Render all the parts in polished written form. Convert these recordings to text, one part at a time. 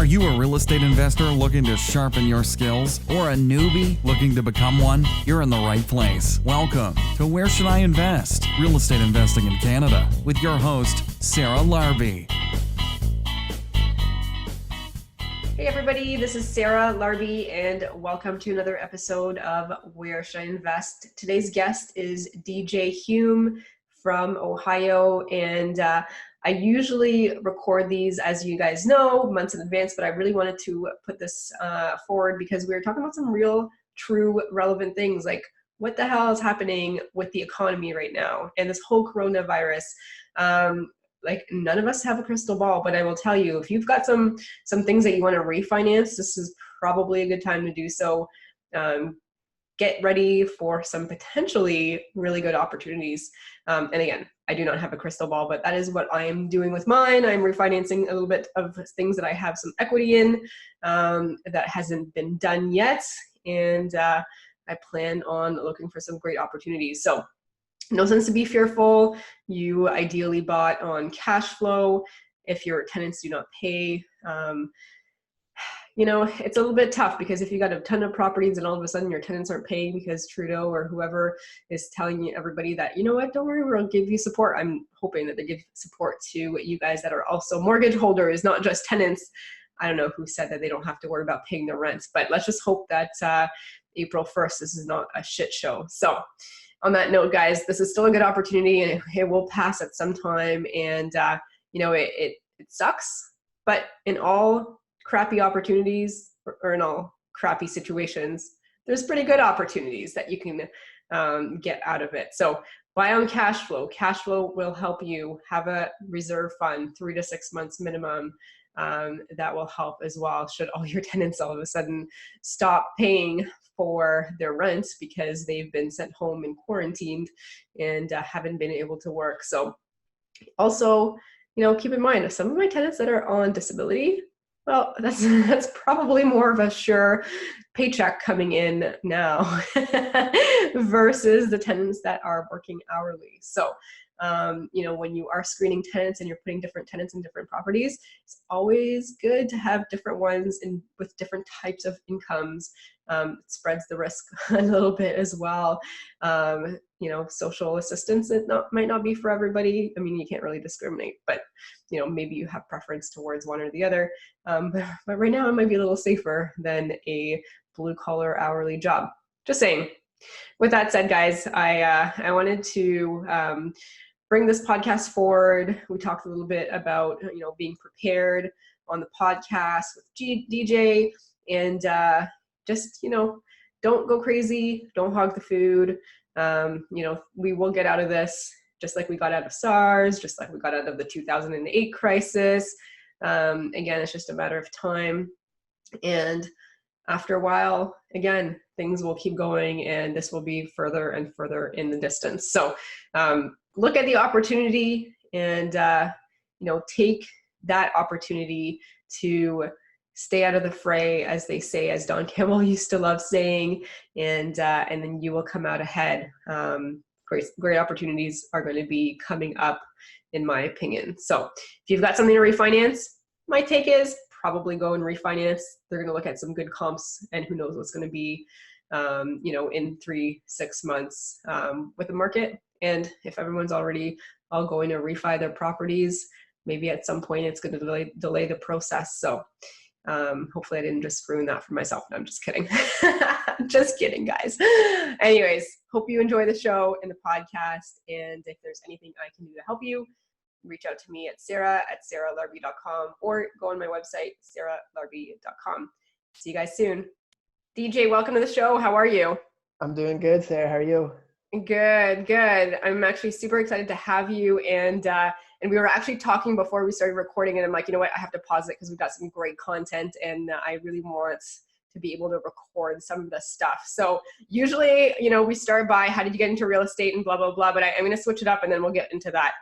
Are you a real estate investor looking to sharpen your skills or a newbie looking to become one? You're in the right place. Welcome to Where Should I Invest? Real Estate Investing in Canada with your host, Sarah Larbi. Hey everybody, this is Sarah Larbi and welcome to another episode of Where Should I Invest? Today's guest is DJ Hume from Ohio, and I usually record these, as you guys know, months in advance, but I really wanted to put this forward because we were talking about some real, true, relevant things like what the hell is happening with the economy right now and this whole coronavirus. Like none of us have a crystal ball, but I will tell you, if you've got some things that you want to refinance, this is probably a good time to do so. Get ready for some potentially really good opportunities. And again, I do not have a crystal ball, but that is what I am doing with mine. I'm refinancing a little bit of things that I have some equity in that hasn't been done yet. And I plan on looking for some great opportunities. So no sense to be fearful. You ideally bought on cash flow. If your tenants do not pay, it's a little bit tough because if you got a ton of properties and all of a sudden your tenants aren't paying because Trudeau or whoever is telling everybody that, you know what, don't worry, we'll give you support. I'm hoping that they give support to you guys that are also mortgage holders, not just tenants. I don't know who said that they don't have to worry about paying their rents, but let's just hope that April 1st, this is not a shit show. So on that note, guys, this is still a good opportunity and it will pass at some time. And, it sucks, but in all crappy opportunities or in all crappy situations, there's pretty good opportunities that you can get out of it. So buy on cash flow. Cash flow will help you have a reserve fund, 3 to 6 months minimum. That will help as well should all your tenants all of a sudden stop paying for their rents because they've been sent home and quarantined and haven't been able to work. So also, keep in mind, some of my tenants that are on disability, well, that's probably more of a sure paycheck coming in now versus the tenants that are working hourly. So when you are screening tenants and you're putting different tenants in different properties, it's always good to have different ones with different types of incomes. It spreads the risk a little bit as well. Social assistance, might not be for everybody. I mean, you can't really discriminate, but maybe you have preference towards one or the other. But right now it might be a little safer than a blue collar hourly job. Just saying. With that said, guys, I wanted to bring this podcast forward. We talked a little bit about, being prepared on the podcast with DJ and just, don't go crazy. Don't hog the food. We will get out of this just like we got out of SARS, just like we got out of the 2008 crisis. Again, it's just a matter of time. And after a while, again, things will keep going and this will be further and further in the distance. So look at the opportunity and, take that opportunity to stay out of the fray, as they say, as Don Campbell used to love saying, and then you will come out ahead. Great opportunities are going to be coming up, in my opinion. So if you've got something to refinance, my take is probably go and refinance. They're going to look at some good comps, and who knows what's going to be, in 3-6 months with the market. And if everyone's already all going to refi their properties, maybe at some point it's going to delay the process. So hopefully I didn't just ruin that for myself. No, I'm just kidding. Just kidding, guys. Anyways, hope you enjoy the show and the podcast. And if there's anything I can do to help you, reach out to me at sarah@sarahlarbi.com or go on my website, sarahlarbi.com. See you guys soon. DJ, welcome to the show. How are you? I'm doing good, Sarah. How are you? Good. I'm actually super excited to have you. And we were actually talking before we started recording, and I'm like, you know what, I have to pause it because we've got some great content and I really want to be able to record some of this stuff. So usually, we start by how did you get into real estate and blah, blah, blah, but I'm going to switch it up and then we'll get into that.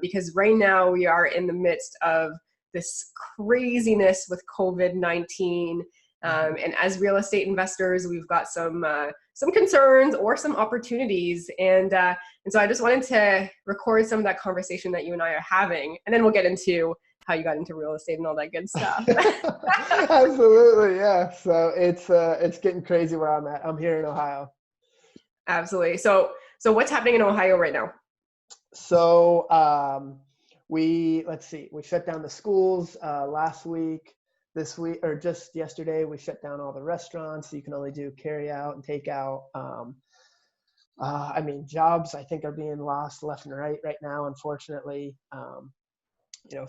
Because right now we are in the midst of this craziness with COVID-19. And as real estate investors, we've got some concerns or some opportunities. And so I just wanted to record some of that conversation that you and I are having, and then we'll get into how you got into real estate and all that good stuff. Absolutely, yeah. So it's getting crazy where I'm at. I'm here in Ohio. Absolutely. So what's happening in Ohio right now? So let's see, we shut down the schools last week. This week, or just yesterday, we shut down all the restaurants. So you can only do carry out and take out. Jobs I think are being lost left and right now, unfortunately.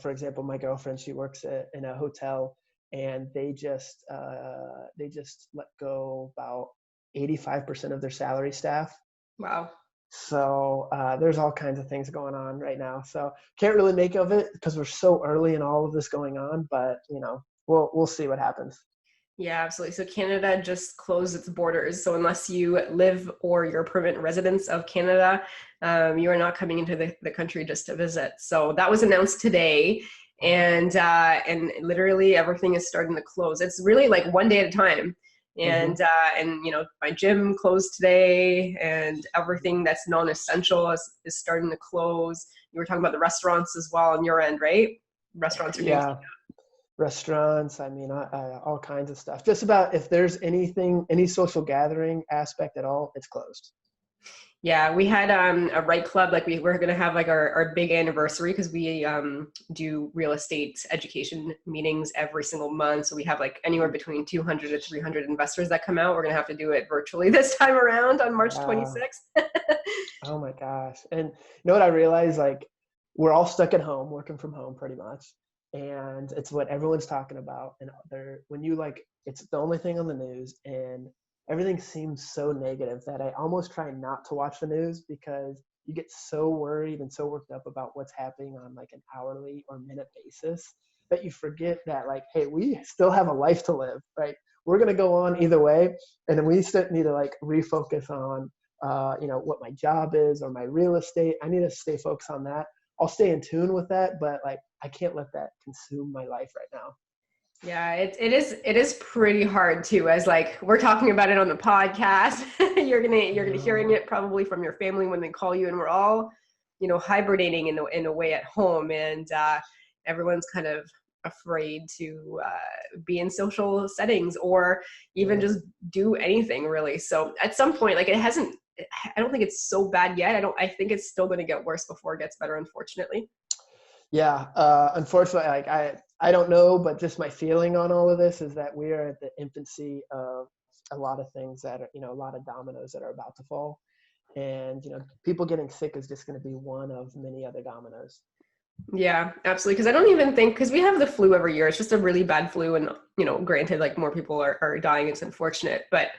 For example, my girlfriend, she works in a hotel, and they just let go about 85% of their salary staff. Wow. So there's all kinds of things going on right now. So can't really make of it because we're so early in all of this going on. But we'll see what happens. Yeah, absolutely. So Canada just closed its borders. So unless you live or you're a permanent resident of Canada, you are not coming into the country just to visit. So that was announced today, and literally everything is starting to close. It's really like one day at a time. And my gym closed today, and everything that's non-essential is starting to close. You were talking about the restaurants as well on your end, right? Restaurants are doing restaurants, all kinds of stuff. Just about if there's any social gathering aspect at all, it's closed. Yeah, we had a Right Club, like we're going to have like our big anniversary because we do real estate education meetings every single month. So we have like anywhere between 200 to 300 investors that come out. We're going to have to do it virtually this time around on March 26th. Oh my gosh. And you know what I realized? Like, we're all stuck at home, working from home pretty much. And it's what everyone's talking about. And it's the only thing on the news, and everything seems so negative that I almost try not to watch the news because you get so worried and so worked up about what's happening on like an hourly or minute basis that you forget that, like, hey, we still have a life to live, right? We're going to go on either way. And then we still need to like refocus on, what my job is or my real estate. I need to stay focused on that. I'll stay in tune with that, but like, I can't let that consume my life right now. Yeah, it is pretty hard too, as like we're talking about it on the podcast. you're gonna hearing it probably from your family when they call you, and we're all, hibernating in a way at home, and everyone's kind of afraid to be in social settings or even just do anything really. So at some point, like I don't think it's so bad yet. I think it's still going to get worse before it gets better, unfortunately. Yeah, unfortunately, like I don't know, but just my feeling on all of this is that we are at the infancy of a lot of things that are, a lot of dominoes that are about to fall. And, people getting sick is just going to be one of many other dominoes. Yeah, absolutely. Because I don't even think, because we have the flu every year, it's just a really bad flu. And, granted, like more people are dying, it's unfortunate, but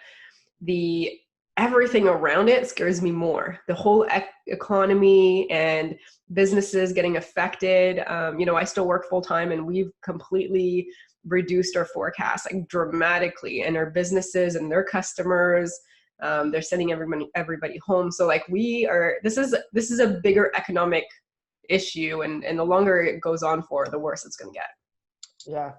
everything around it scares me more. The whole economy and businesses getting affected. I still work full time, and we've completely reduced our forecast like dramatically, and our businesses and their customers, they're sending everybody home. So like this is a bigger economic issue, and the longer it goes on for, the worse it's going to get. Yeah.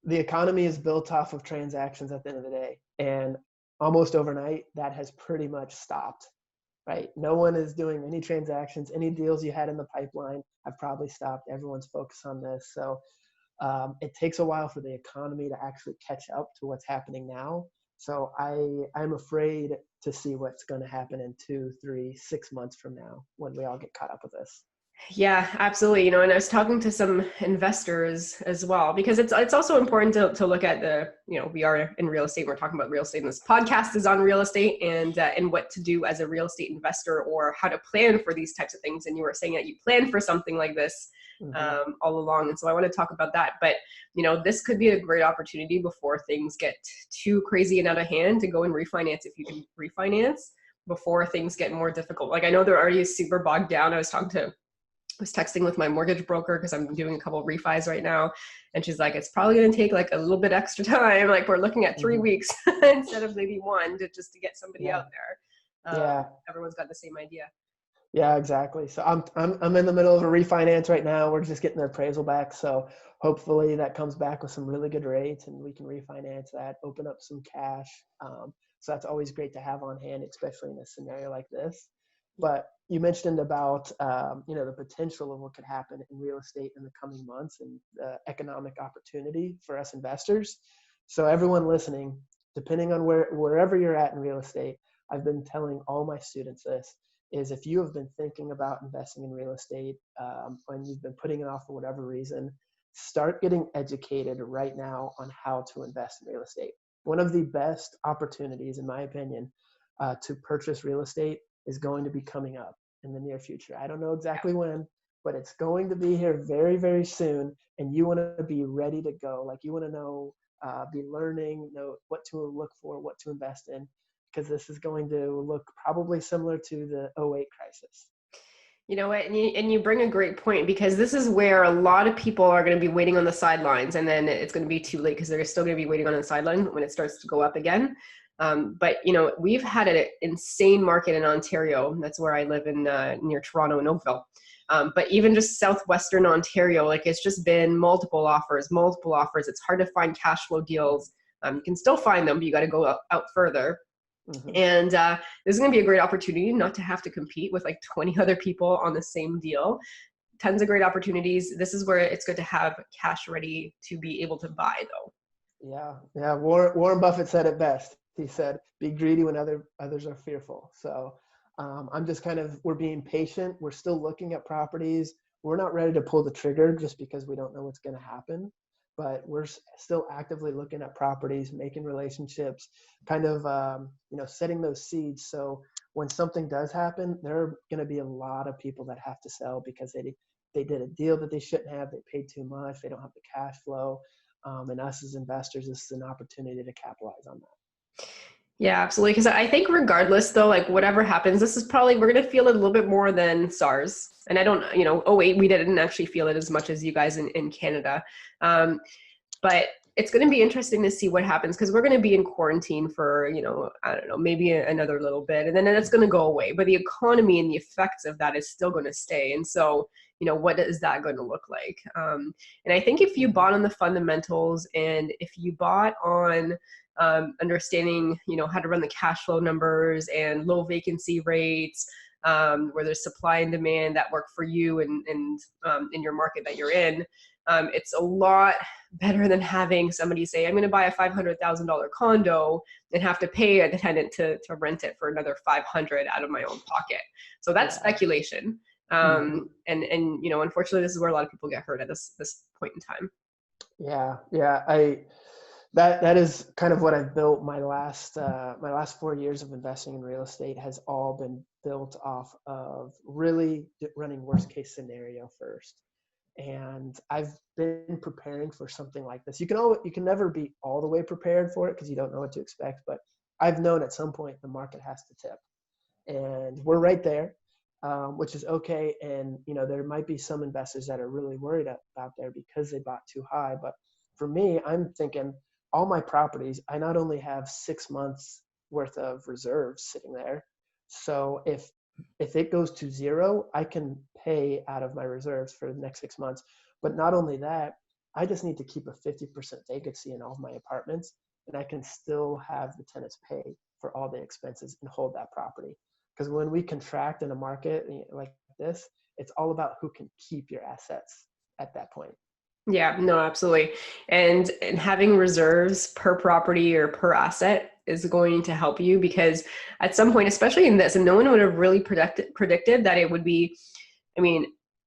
The economy is built off of transactions at the end of the day, and almost overnight that has pretty much stopped, right? No one is doing any transactions. Any deals you had in the pipeline have probably stopped. Everyone's focused on this. So it takes a while for the economy to actually catch up to what's happening now. So I'm afraid to see what's going to happen in 2, 3, 6 months from now when we all get caught up with this. Yeah, absolutely. And I was talking to some investors as well, because it's also important to look at we are in real estate. We're talking about real estate, and this podcast is on real estate and what to do as a real estate investor, or how to plan for these types of things. And you were saying that you planned for something like this all along. And so I want to talk about that. But, this could be a great opportunity before things get too crazy and out of hand to go and refinance, if you can refinance before things get more difficult. Like I know they're already super bogged down. I was texting with my mortgage broker because I'm doing a couple of refis right now. And she's like, it's probably going to take like a little bit extra time. Like we're looking at 3 weeks instead of maybe 1 just to get somebody out there. Everyone's got the same idea. Yeah, exactly. So I'm in the middle of a refinance right now. We're just getting the appraisal back. So hopefully that comes back with some really good rates and we can refinance that, open up some cash. So that's always great to have on hand, especially in a scenario like this. But you mentioned about, the potential of what could happen in real estate in the coming months and the economic opportunity for us investors. So everyone listening, depending on wherever you're at in real estate, I've been telling all my students this, is if you have been thinking about investing in real estate, and you've been putting it off for whatever reason, start getting educated right now on how to invest in real estate. One of the best opportunities, in my opinion, to purchase real estate is going to be coming up in the near future. I don't know exactly when, but it's going to be here very, very soon. And you want to be ready to go. Like, you want to know, be learning, know what to look for, what to invest in, because this is going to look probably similar to the '08 crisis. You know what? And you bring a great point, because this is where a lot of people are going to be waiting on the sidelines, and then it's going to be too late because they're still going to be waiting on the sideline when it starts to go up again. But we've had an insane market in Ontario. That's where I live, in near Toronto and Oakville. But even just southwestern Ontario, like, it's just been multiple offers. It's hard to find cash flow deals. You can still find them, but you got to go out further. Mm-hmm. And this is going to be a great opportunity not to have to compete with like 20 other people on the same deal. Tons of great opportunities. This is where it's good to have cash ready to be able to buy, though. Yeah. Warren Buffett said it best. He said, "Be greedy when others are fearful." So I'm just we're being patient. We're still looking at properties. We're not ready to pull the trigger just because we don't know what's going to happen. But we're still actively looking at properties, making relationships, setting those seeds. So when something does happen, there are going to be a lot of people that have to sell because they did a deal that they shouldn't have. They paid too much. They don't have the cash flow. And us as investors, this is an opportunity to capitalize on that. Yeah, absolutely. Because I think regardless, though, like, whatever happens, this is probably, we're going to feel it a little bit more than SARS. And I don't, '08, we didn't actually feel it as much as you guys in Canada. But it's going to be interesting to see what happens, because we're going to be in quarantine for, I don't know, maybe another little bit, and then it's going to go away. But the economy and the effects of that is still going to stay. And so, what is that going to look like? And I think if you bought on the fundamentals, and if you bought on understanding, how to run the cash flow numbers and low vacancy rates, where there's supply and demand that work for you and in your market that you're in, it's a lot better than having somebody say, I'm going to buy a $500,000 condo and have to pay a tenant to rent it for another $500 out of my own pocket. So that's speculation. And unfortunately, this is where a lot of people get hurt at this point in time. Yeah. That is kind of what I've built. My last 4 years of investing in real estate has all been built off of really running worst case scenario first. And I've been preparing for something like this. You can never be all the way prepared for it because you don't know what to expect. But I've known at some point the market has to tip, and we're right there, which is okay. And there might be some investors that are really worried about there because they bought too high. But for me, I'm thinking all my properties, I not only have 6 months worth of reserves sitting there, so if it goes to zero, I can pay out of my reserves for the next 6 months. But not only that, I just need to keep a 50% vacancy in all of my apartments, and I can still have the tenants pay for all the expenses and hold that property. Because when we contract in a market like this, it's all about who can keep your assets at that point. Yeah, no, absolutely. And having reserves per property or per asset is going to help you, because at some point, especially in this, and no one would have really predicted that it would be,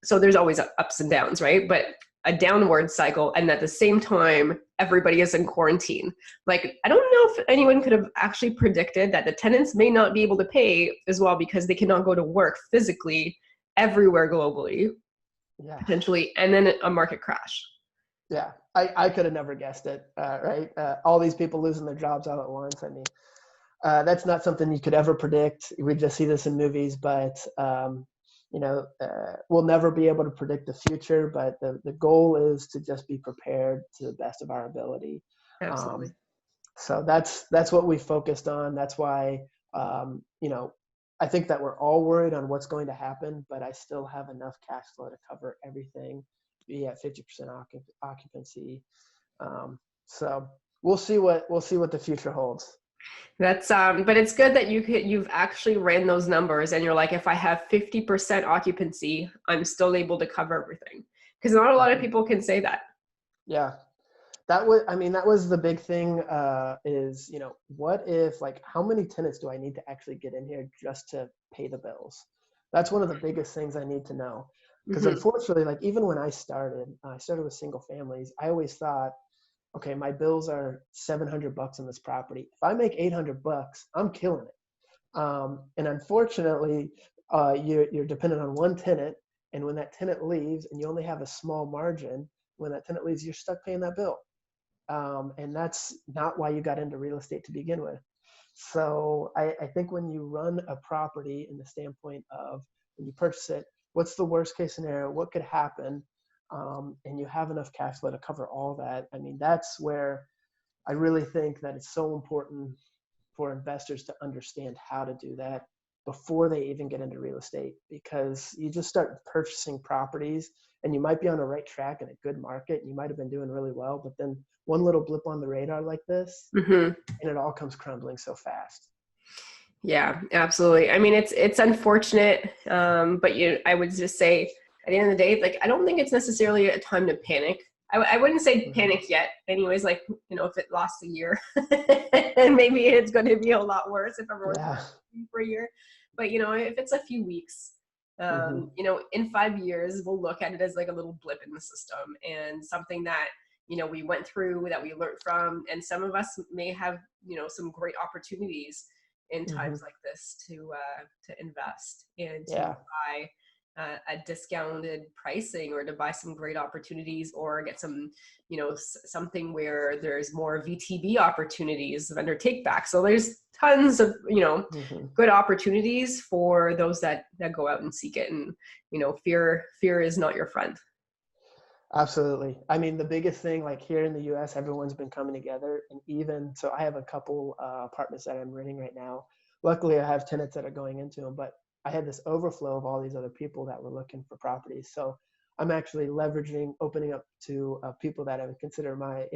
so there's always ups and downs, right? But a downward cycle, and at the same time, everybody is in quarantine. Like, I don't know if anyone could have actually predicted that the tenants may not be able to pay as well because they cannot go to work physically everywhere globally. Yeah. Potentially, and then a market crash. Yeah, I could have never guessed it, right? All these people losing their jobs all at once. That's not something you could ever predict. We just see this in movies, but we'll never be able to predict the future. But the goal is to just be prepared to the best of our ability. Absolutely. So that's what we focused on. That's why I think that we're all worried on what's going to happen, but I still have enough cash flow to cover everything, be at 50% occupancy. So we'll see what the future holds. That's but it's good that you've actually ran those numbers and you're like, if I have 50% occupancy, I'm still able to cover everything. Because not a lot of people can say that. Yeah. That was the big thing, is, what if, like, how many tenants do I need to actually get in here just to pay the bills? That's one of the biggest things I need to know. Because Hmm. unfortunately, like, even when I started with single families, I always thought, okay, my bills are $700 on this property. If I make $800, I'm killing it. And unfortunately, you're dependent on one tenant, and when that tenant leaves, and you only have a small margin, when that tenant leaves, you're stuck paying that bill. And that's not why you got into real estate to begin with. So I think when you run a property in the standpoint of when you purchase it, what's the worst case scenario? What could happen? And you have enough cash flow to cover all that. I mean, that's where I really think that it's so important for investors to understand how to do that before they even get into real estate, because you just start purchasing properties and you might be on the right track in a good market. And you might have been doing really well, but then one little blip on the radar like this, Hmm. and it all comes crumbling so fast. Yeah, absolutely. I mean, it's unfortunate, but I would just say at the end of the day, like, I don't think it's necessarily a time to panic. I wouldn't say Mhm. panic yet. Anyways, like, if it lasts a year, and maybe it's going to be a lot worse if everyone's Yeah. for a year. But if it's a few weeks, Hmm. in 5 years, we'll look at it as like a little blip in the system and something that we went through, that we learned from, and some of us may have some great opportunities in Hmm. times like this to invest and to Yeah. buy a discounted pricing, or to buy some great opportunities, or get some something where there's more VTB opportunities, vendor take back. So there's tons of Hmm. good opportunities for those that go out and seek it. And fear is not your friend. Absolutely. I mean, the biggest thing, like here in the US, everyone's been coming together. And even so, I have a couple apartments that I'm renting right now. Luckily, I have tenants that are going into them, but I had this overflow of all these other people that were looking for properties. So I'm actually leveraging, opening up to people that I would consider my,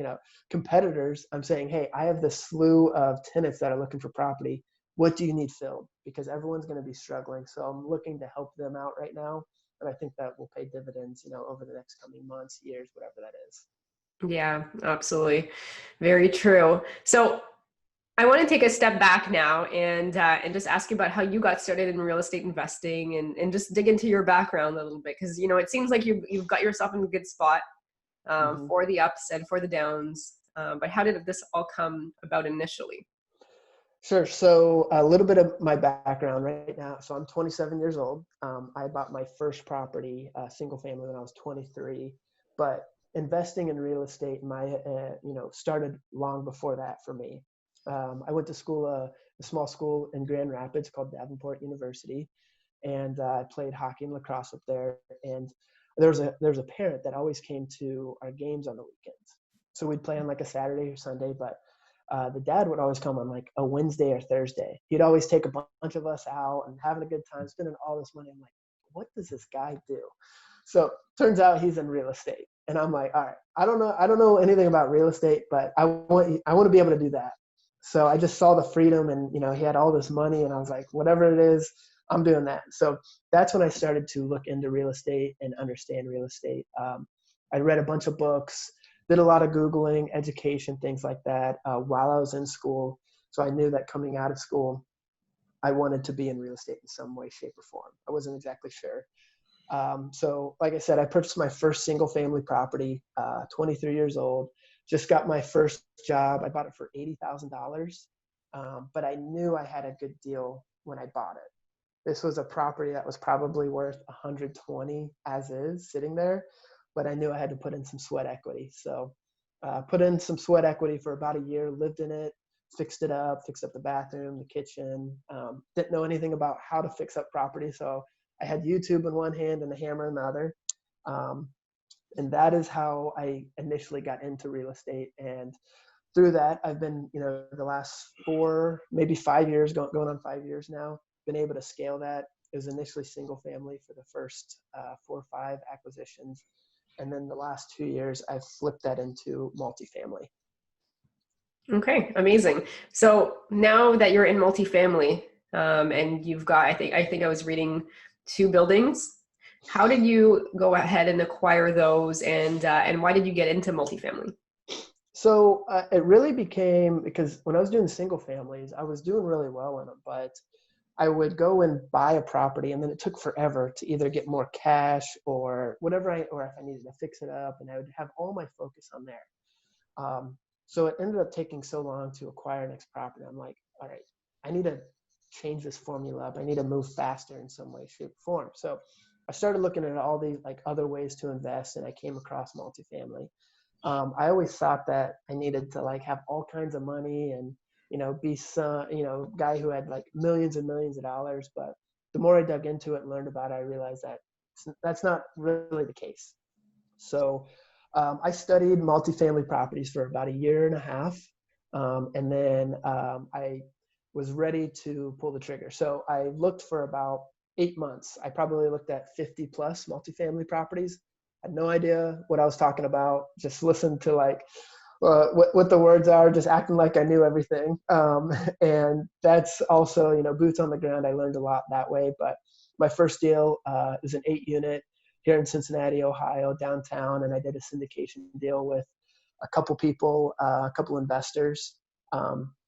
competitors. I'm saying, hey, I have this slew of tenants that are looking for property. What do you need filled? Because everyone's going to be struggling. So I'm looking to help them out right now, and I think that will pay dividends, over the next coming months, years, whatever that is. Yeah, absolutely. Very true. So I want to take a step back now and just ask you about how you got started in real estate investing, and just dig into your background a little bit, because it seems like you've got yourself in a good spot Hmm. for the ups and for the downs. But how did this all come about initially? Sure. So a little bit of my background right now. So I'm 27 years old. I bought my first property, single family, when I was 23. But investing in real estate, started long before that for me. I went to school, a small school in Grand Rapids called Davenport University, and I played hockey and lacrosse up there. And there was a parent that always came to our games on the weekends. So we'd play on like a Saturday or Sunday, but the dad would always come on like a Wednesday or Thursday. He'd always take a bunch of us out and having a good time, spending all this money. I'm like, what does this guy do? So turns out he's in real estate, and I'm like, all right, I don't know anything about real estate, but I want to be able to do that. So I just saw the freedom, and he had all this money, and I was like, whatever it is, I'm doing that. So that's when I started to look into real estate and understand real estate. I read a bunch of books, did a lot of Googling, education, things like that, while I was in school. So I knew that coming out of school, I wanted to be in real estate in some way, shape, or form. I wasn't exactly sure. So like I said, I purchased my first single family property, 23 years old, just got my first job. I bought it for $80,000. But I knew I had a good deal when I bought it. This was a property that was probably worth 120 as is sitting there, but I knew I had to put in some sweat equity. So put in some sweat equity for about a year, lived in it, fixed it up, fixed up the bathroom, the kitchen. Didn't know anything about how to fix up property. So I had YouTube in one hand and a hammer in the other. Um, and that is how I initially got into real estate. And through that, I've been, the last 4, maybe 5 years, going on 5 years now, been able to scale that. It was initially single family for the first 4 or 5 acquisitions. And then the last 2 years, I've flipped that into multifamily. Okay, amazing. So now that you're in multifamily, and you've got, I think I was reading 2 buildings. How did you go ahead and acquire those, and why did you get into multifamily? So it really became because when I was doing single families, I was doing really well in them, but I would go and buy a property, and then it took forever to either get more cash or whatever or if I needed to fix it up, and I would have all my focus on there. Um, so it ended up taking so long to acquire next property. I'm like, all right, I need to change this formula up. I need to move faster in some way, shape, or form. So I started looking at all these like other ways to invest, and I came across multifamily. I always thought that I needed to like have all kinds of money and be some guy who had like millions and millions of dollars. But the more I dug into it and learned about it, I realized that that's not really the case. So I studied multifamily properties for about a year and a half, and then I was ready to pull the trigger. So I looked for about 8 months. I probably looked at 50 plus multifamily properties. Had no idea what I was talking about. Just listened to like what the words are, just acting like I knew everything. And that's also, boots on the ground. I learned a lot that way. But my first deal is an 8 unit here in Cincinnati, Ohio, downtown. And I did a syndication deal with a couple people, a couple investors.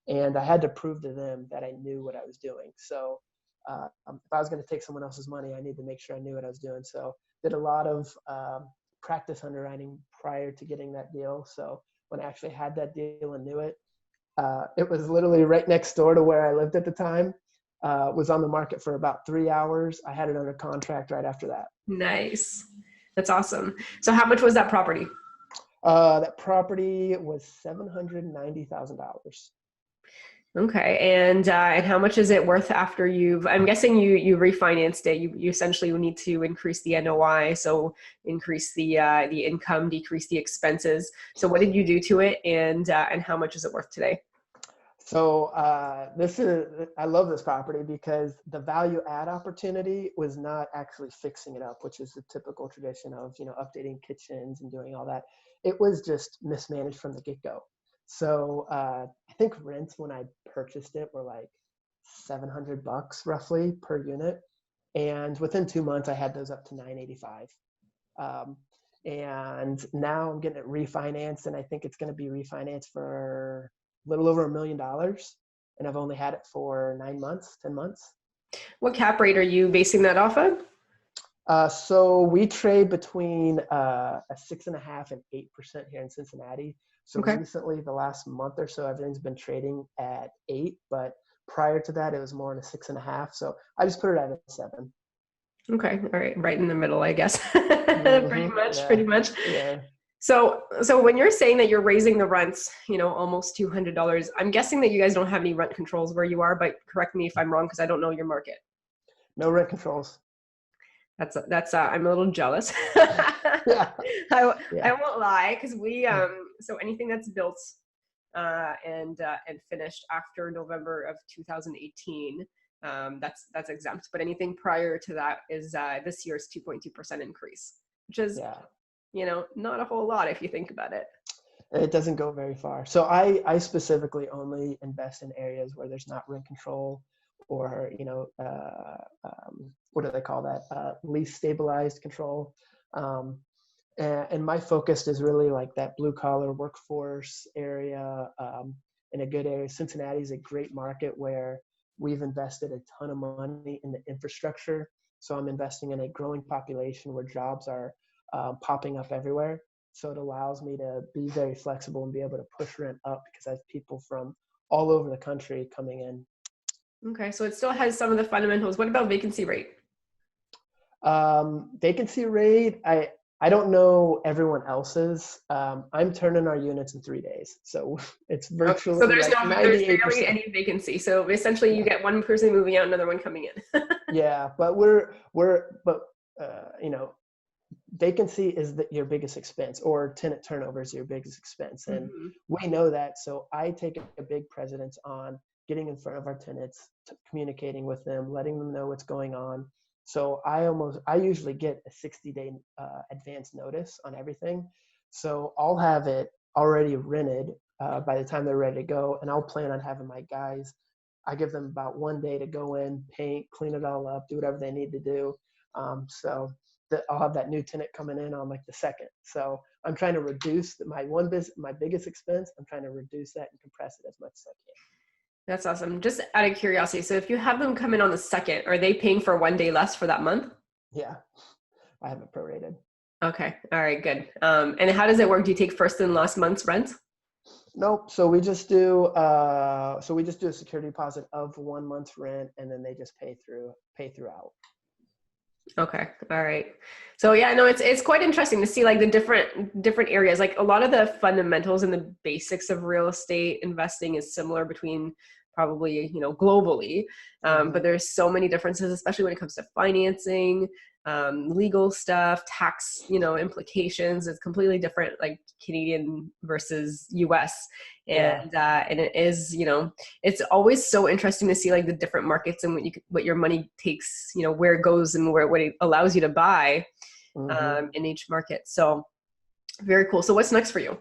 And I had to prove to them that I knew what I was doing. So if I was going to take someone else's money, I need to make sure I knew what I was doing. So did a lot of practice underwriting prior to getting that deal. So when I actually had that deal and knew it, it was literally right next door to where I lived at the time. Was on the market for about 3 hours. I had it under contract right after that. Nice. That's awesome. So how much was that property? That property was $790,000. Okay. And how much is it worth after I'm guessing you refinanced it. You essentially need to increase the NOI. So increase the income, decrease the expenses. So what did you do to it, and how much is it worth today? So I love this property because the value add opportunity was not actually fixing it up, which is the typical tradition of, updating kitchens and doing all that. It was just mismanaged from the get-go. So I think rents when I purchased it were like $700 roughly per unit. And within 2 months, I had those up to $985. And now I'm getting it refinanced, and I think it's going to be refinanced for a little over $1 million. And I've only had it for 9 months, 10 months. What cap rate are you basing that off of? So we trade between a 6.5% and 8% here in Cincinnati. So Okay. recently, the last month or so, everything's been trading at 8, but prior to that, it was more in a 6.5. So I just put it at a 7. Okay. All right. Right in the middle, I guess. Mm-hmm. Pretty much. Yeah. So when you're saying that you're raising the rents, almost $200, I'm guessing that you guys don't have any rent controls where you are, but correct me if I'm wrong, because I don't know your market. No rent controls. That's I'm a little jealous. Yeah. I won't lie, because so anything that's built and finished after November of 2018, that's exempt. But anything prior to that is this year's 2.2% increase, which is not a whole lot if you think about it. It doesn't go very far. So I specifically only invest in areas where there's not rent control or, what do they call that? Lease stabilized control. And my focus is really like that blue collar workforce area, in a good area. Cincinnati is a great market where we've invested a ton of money in the infrastructure. So I'm investing in a growing population where jobs are popping up everywhere. So it allows me to be very flexible and be able to push rent up because I have people from all over the country coming in. Okay, so it still has some of the fundamentals. What about vacancy rate? Vacancy rate, I don't know everyone else's. I'm turning our units in 3 days, so it's virtually so there's like there's 98%. barely any vacancy. So essentially, you get one person moving out, another one coming in. Yeah, but vacancy is your biggest expense, or tenant turnover is your biggest expense, and we know that. So I take a big precedence on getting in front of our tenants, communicating with them, letting them know what's going on. So I usually get a 60-day advance notice on everything. So I'll have it already rented by the time they're ready to go. And I'll plan on having my guys, I give them about 1 day to go in, paint, clean it all up, do whatever they need to do. So that I'll have that new tenant coming in on like the 2nd. So I'm trying to reduce my biggest expense. I'm trying to reduce that and compress it as much as I can. That's awesome. Just out of curiosity, so if you have them come in on the 2nd, are they paying for 1 day less for that month? Yeah, I have it prorated. Okay. All right, good. And how does it work? Do you take first and last month's rent? Nope. So we just do a security deposit of 1 month's rent, and then they just pay throughout. Okay. All right. So yeah, no, it's quite interesting to see like the different areas. Like a lot of the fundamentals and the basics of real estate investing is similar between probably, globally. But there's so many differences, especially when it comes to financing, legal stuff, tax, implications. It's completely different, like Canadian versus US. And it is, it's always so interesting to see like the different markets and what your money takes, where it goes and what it allows you to buy in each market. So very cool. So what's next for you?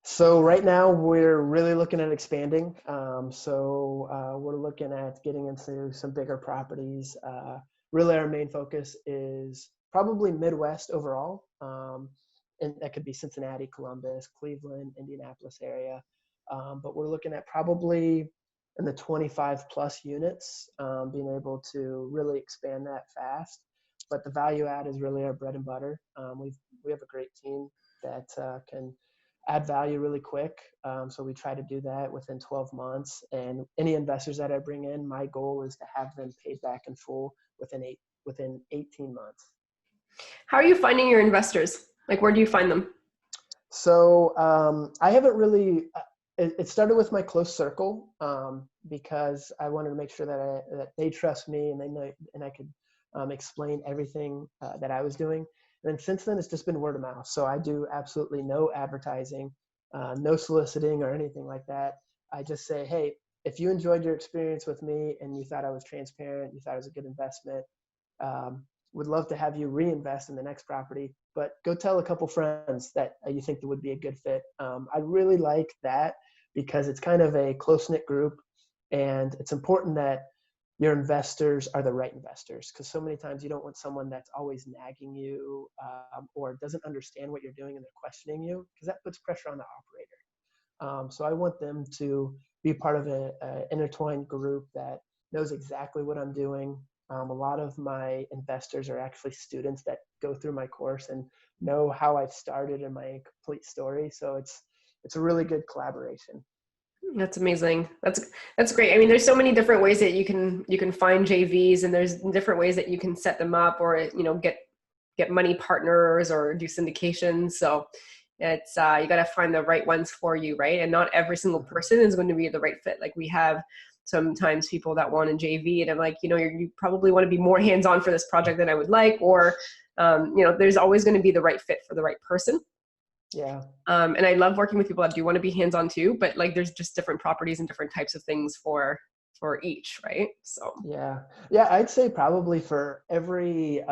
So right now we're really looking at expanding. We're looking at getting into some bigger properties. Really our main focus is probably Midwest overall. And that could be Cincinnati, Columbus, Cleveland, Indianapolis area. But we're looking at probably in the 25 plus units, being able to really expand that fast. But the value add is really our bread and butter. We have a great team that can add value really quick. So we try to do that within 12 months. And any investors that I bring in, my goal is to have them paid back in full within 18 months. How are you finding your investors? Like, where do you find them? So I haven't really, it started with my close circle because I wanted to make sure that they trust me and they know, and I could explain everything that I was doing. And then since then, it's just been word of mouth. So I do absolutely no advertising, no soliciting or anything like that. I just say, hey, if you enjoyed your experience with me and you thought I was transparent, you thought it was a good investment, would love to have you reinvest in the next property, but go tell a couple friends that you think that would be a good fit. I really like that because it's kind of a close-knit group, and it's important that your investors are the right investors, because so many times you don't want someone that's always nagging you or doesn't understand what you're doing and they're questioning you, because that puts pressure on the operator. So I want them to be part of an intertwined group that knows exactly what I'm doing. A lot of my investors are actually students that go through my course and know how I've started and my complete story. So it's a really good collaboration. That's amazing. That's great. I mean, there's so many different ways that you can find JVs, and there's different ways that you can set them up or, get money partners or do syndications. So it's, you got to find the right ones for you. Right. And not every single person is going to be the right fit. Like we have sometimes people that want a JV and I'm like, you probably want to be more hands-on for this project than I would like, or, there's always going to be the right fit for the right person. Yeah. And I love working with people that do want to be hands-on too, but like there's just different properties and different types of things for each, right? So yeah, I'd say probably for every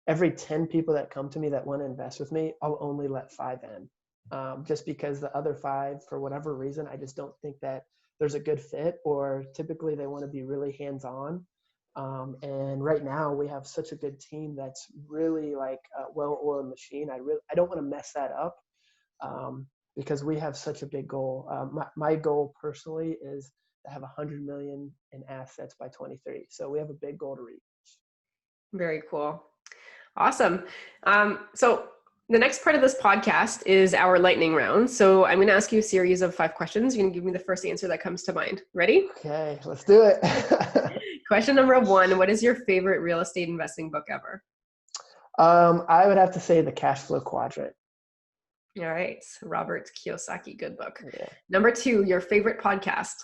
10 people that come to me that want to invest with me, I'll only let 5 in, just because the other 5, for whatever reason, I just don't think that there's a good fit, or typically they want to be really hands-on. And right now we have such a good team that's really like a well-oiled machine. I don't want to mess that up because we have such a big goal. My goal personally is to have 100 million in assets by 2030. So we have a big goal to reach. very cool. Awesome. So the next part of this podcast is our lightning round. So I'm going to ask you a series of 5 questions. You can give me the first answer that comes to mind. Ready? Okay, let's do it. Question number 1, what is your favorite real estate investing book ever? I would have to say The Cash Flow Quadrant. All right. Robert Kiyosaki, good book. Yeah. Number 2, your favorite podcast?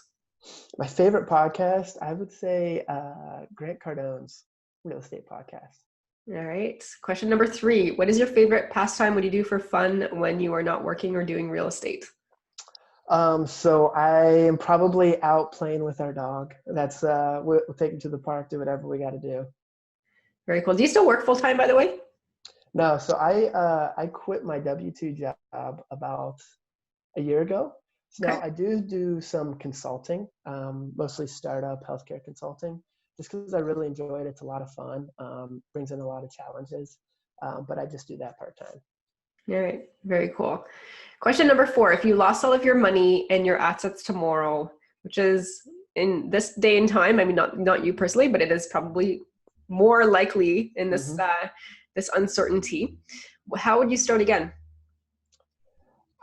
My favorite podcast, I would say Grant Cardone's real estate podcast. All right. Question number 3, what is your favorite pastime? What do you do for fun when you are not working or doing real estate? So I am probably out playing with our dog. That's we'll take him to the park, do whatever we got to do. Very cool. Do you still work full time, by the way? No, so I quit my W-2 job about a year ago, So now Okay. I do some consulting, mostly startup healthcare consulting, just because I really enjoy it. It's a lot of fun, brings in a lot of challenges, but I just do that part-time. All right. Very cool. Question number 4. If you lost all of your money and your assets tomorrow, which is in this day and time, I mean, not you personally, but it is probably more likely in this, this uncertainty, how would you start again?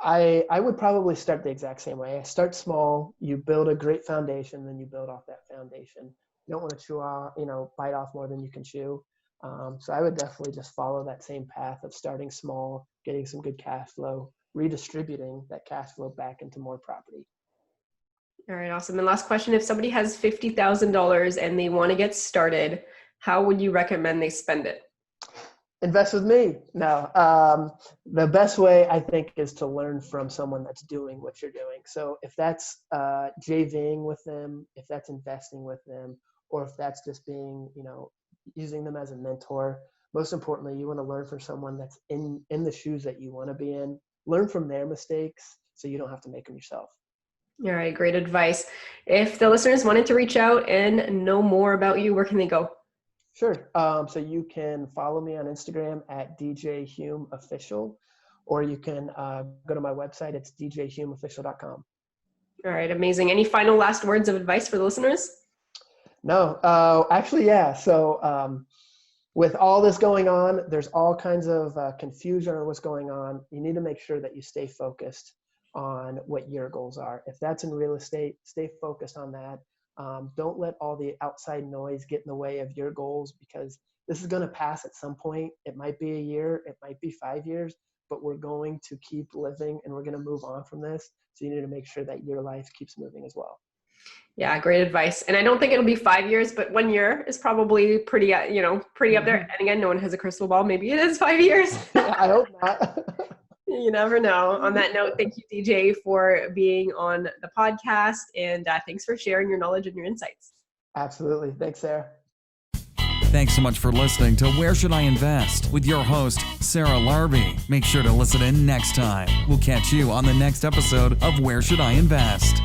I would probably start the exact same way. I start small, you build a great foundation, then you build off that foundation. You don't want to chew off, bite off more than you can chew. So I would definitely just follow that same path of starting small, getting some good cash flow, redistributing that cash flow back into more property. All right, awesome. And last question, if somebody has $50,000 and they want to get started, how would you recommend they spend it? Invest with me. No, the best way I think is to learn from someone that's doing what you're doing. So if that's JVing with them, if that's investing with them, or if that's just being, using them as a mentor, most importantly, you want to learn from someone that's in the shoes that you want to be in. Learn from their mistakes so you don't have to make them yourself. All right, great advice. If the listeners wanted to reach out and know more about you, where can they go? Sure. So you can follow me on Instagram at DJ Hume Official, or you can go to my website. It's djhumeofficial.com. All right, amazing. Any final last words of advice for the listeners? No, actually, yeah. So with all this going on, there's all kinds of confusion on what's going on. You need to make sure that you stay focused on what your goals are. If that's in real estate, stay focused on that. Don't let all the outside noise get in the way of your goals, because this is going to pass at some point. It might be a year, it might be 5 years, but we're going to keep living and we're going to move on from this. So you need to make sure that your life keeps moving as well. Yeah, great advice. And I don't think it'll be 5 years, but 1 year is probably pretty, pretty up there. And again, no one has a crystal ball. Maybe it is 5 years. I hope not. You never know. On that note, thank you, DJ, for being on the podcast. And thanks for sharing your knowledge and your insights. Absolutely. Thanks, Sarah. Thanks so much for listening to Where Should I Invest with your host, Sarah Larbi. Make sure to listen in next time. We'll catch you on the next episode of Where Should I Invest?